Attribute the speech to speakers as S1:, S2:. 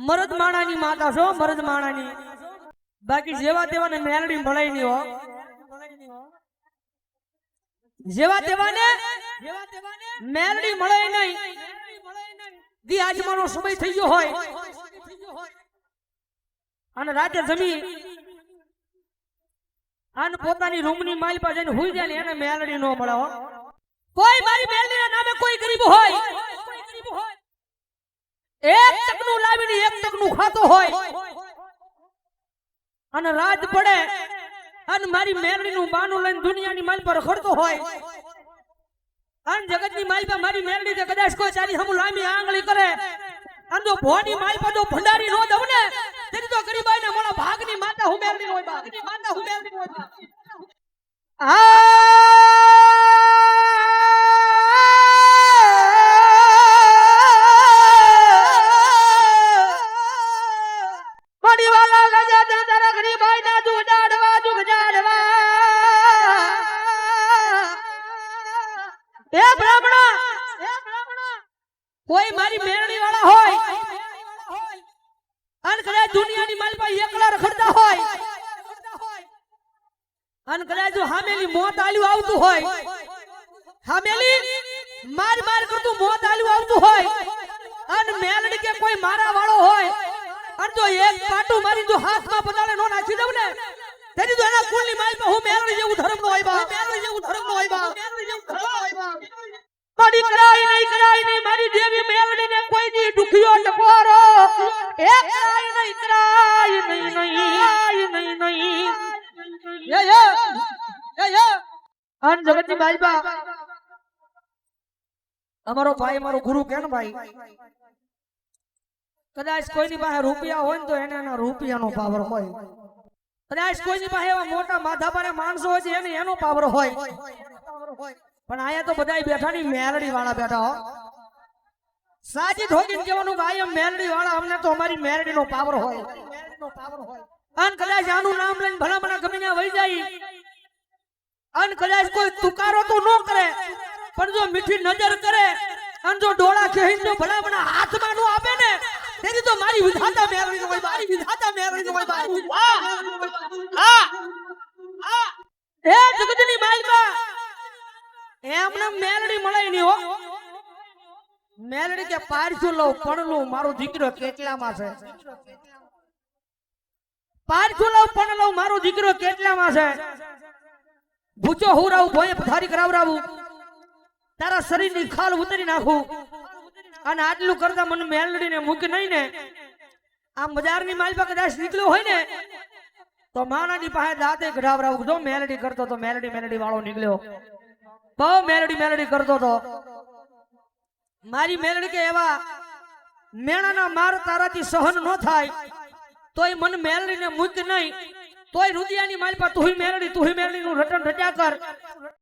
S1: મરદ માણાની માતા છો, મરદ માણાની. બાકી જેવા તેવાને મેલડી મળે નહીં હો. જેવા તેવાને મેલડી મળે નહીં. દી આજમાનો સમય થઈ ગયો હોય અને રાતે જમી અને પોતાની રૂમની માલ પર જઈને હુઈ જાય ને એને મેલડી નો મળે હો. કોઈ મારી મેલડીના નામે કોઈ ગરીબ હોય એક ટકનું લાવીને એક ટકનું ખાતો હોય અને રાત પડે અને મારી મેલડીનું બાનું લઈને દુનિયાની માલ પર રખડતો હોય અને જગતની માલ પર મારી મેલડી કે કદાચ કોઈ ચારી હમુ લાંબી આંગળી કરે અને જો ભોની માલ પર જો ભંડારી નો દઉં ને તેની તો ગરીબાઈને મોળા ભાગની માતા હું મેલડી હોય બા માતા હું મેલડી હોય બા. કોઈ મારી મેરડી વાળા હોય અને કદાચ દુનિયાની માલ પર એકલા રખડતા હોય અને કદાચ જો હામેલી મોત આલ્યું આવતું હોય હામેલી માર માર કરતું મોત આલ્યું આવતું હોય અને મેલડી કે કોઈ મારા વાળો હોય અને જો એક પાટું મારી જો હાથમાં પતાળે નો નાખી દઉં ને તેની તો એના કુળની માલ પર હું મેલડી જેવું ધર્મ નો હોય બા મેલડી જેવું ધર્મ નો હોય બા મેલડી જેવું ધર્મ હોય બા. મારી કરાઈ નહીં મારી દેવી મેલડી ને કોઈ દી દુખિયો ટકોરો એ કરાઈ નહીં અન જગતની બાજબા અમારો ભાઈ મારો ગુરુ કેન ભાઈ કદાચ કોઈની પાસે રૂપિયા હોય ને તો એને એના રૂપિયાનો પાવર હોય. કદાચ કોઈની પાસે એવા મોટા માથાભારે માણસો હોય છે એને એનો પાવર હોય. પણ આયા તો બધા બેઠાની મેલડી વાળા બેઠા હો. સાચી ઠોકીને કહેવાનું કે આયા મેલડી વાળા અમને તો અમારી મેલડી નો પાવર હોય. અને કદાચ આનું નામ લઈને ભલામણા ગમે ત્યાં વહી જાય અને કદાચ કોઈ તુકારો તો ન કરે પણ જો મીઠી નજર કરે અને જો ડોળા ખેહીને જો ભલામણા હાથમાં નો આપે ને તેની તો મારી વિધાતા મેલડી નો હોય મારી વિધાતા મેલડી નો હોય ભાઈ. એ જગતની માલમાં એમને મેલડી મળે નહીં હો. મેલડી કે પારછું લઉં પણ મારો દીકરો કેટલામાં છે. પારછું લઉં પણ લઉં મારો દીકરો કેટલામાં છે. ભૂચો હુરાવું ભોય પથારી કરાવરાવું તારા શરીરની ખાલ ઉતરી નાખું અને આટલું કરતા મને મેલડીને મૂકી નહીં ને આ બજારની માલ પર કદાચ નીકળ્યો હોય ને તો માણાની પાસે દાંતે કઢાવરાવું. જો મેલડી કરતો તો મેલડી વાળો નીકળ્યો બહુ મેલડી કરતો તો મારી મેલડી કે એવા મેણાના માર તારાથી સહન ન થાય તોય મને મેલડીને મૂક નહીં તોય રુદિયાની માલ પર તુહી મેલડી નું રટણ રટ્યા કર